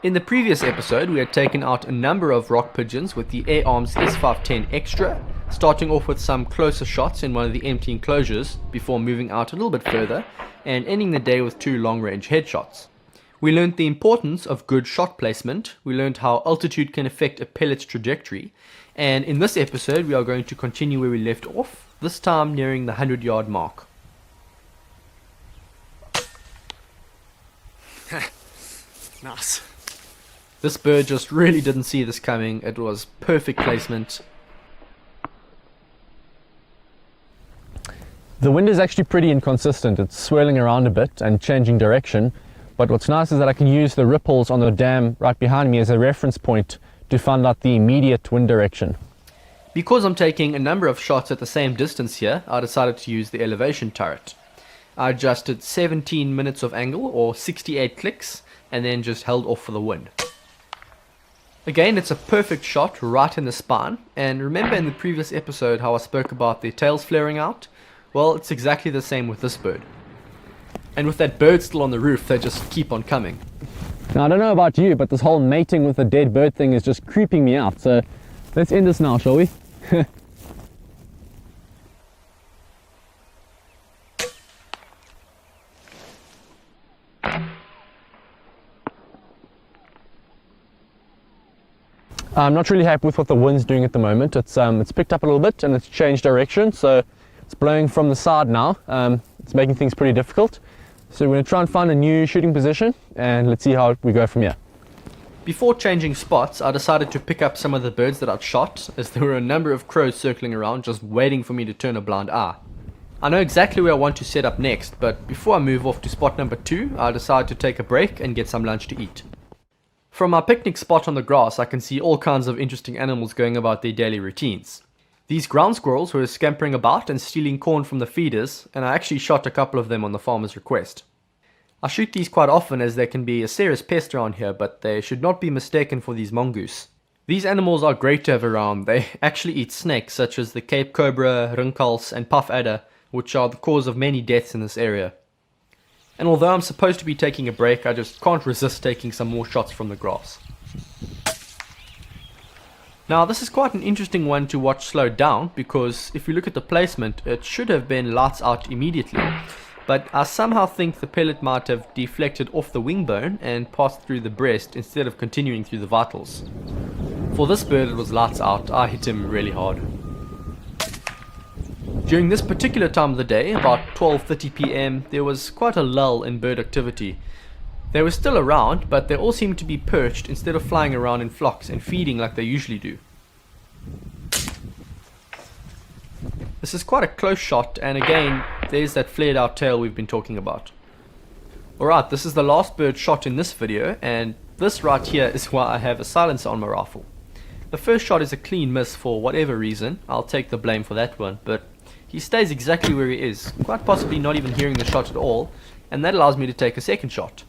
In the previous episode, we had taken out a number of rock pigeons with the Air Arms S510 Extra, starting off with some closer shots in one of the empty enclosures before moving out a little bit further and ending the day with 2 long-range headshots. We learned the importance of good shot placement, we learned how altitude can affect a pellet's trajectory, and in this episode we are going to continue where we left off, this time nearing the 100-yard mark. Nice. This bird just really didn't see this coming. It was perfect placement. The wind is actually pretty inconsistent. It's swirling around a bit and changing direction, but what's nice is that I can use the ripples on the dam right behind me as a reference point to find out the immediate wind direction. Because I'm taking a number of shots at the same distance here, I decided to use the elevation turret. I adjusted 17 minutes of angle or 68 clicks and then just held off for the wind. Again, it's a perfect shot right in the spine, and remember in the previous episode how I spoke about their tails flaring out? Well, it's exactly the same with this bird. And with that bird still on the roof, they just keep on coming. Now I don't know about you, but this whole mating with the dead bird thing is just creeping me out, so let's end this now, shall we? I'm not really happy with what the wind's doing at the moment. It's picked up a little bit and it's changed direction, so it's blowing from the side now. It's making things pretty difficult. So we're going to try and find a new shooting position and let's see how we go from here. Before changing spots, I decided to pick up some of the birds that I'd shot, as there were a number of crows circling around just waiting for me to turn a blind eye. I know exactly where I want to set up next, but before I move off to spot number 2, I decided to take a break and get some lunch to eat. From my picnic spot on the grass, I can see all kinds of interesting animals going about their daily routines. These ground squirrels were scampering about and stealing corn from the feeders, and I actually shot a couple of them on the farmer's request. I shoot these quite often as they can be a serious pest around here, but they should not be mistaken for these mongoose. These animals are great to have around. They actually eat snakes such as the Cape cobra, rinkels and puff adder, which are the cause of many deaths in this area. And although I'm supposed to be taking a break, I just can't resist taking some more shots from the grass. Now this is quite an interesting one to watch slowed down, because if you look at the placement, it should have been lights out immediately. But I somehow think the pellet might have deflected off the wing bone and passed through the breast instead of continuing through the vitals. For this bird it was lights out. I hit him really hard. During this particular time of the day, about 12:30 PM, there was quite a lull in bird activity. They were still around, but they all seemed to be perched instead of flying around in flocks and feeding like they usually do. This is quite a close shot, and again, there's that flared out tail we've been talking about. Alright, this is the last bird shot in this video, and this right here is why I have a silencer on my rifle. The first shot is a clean miss for whatever reason. I'll take the blame for that one, but he stays exactly where he is, quite possibly not even hearing the shot at all, and that allows me to take a second shot.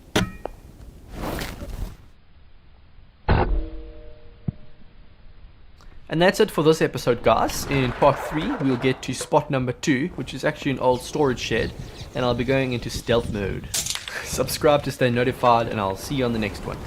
And that's it for this episode, guys. In part 3 we'll get to spot number 2, which is actually an old storage shed, and I'll be going into stealth mode. Subscribe to stay notified, and I'll see you on the next one.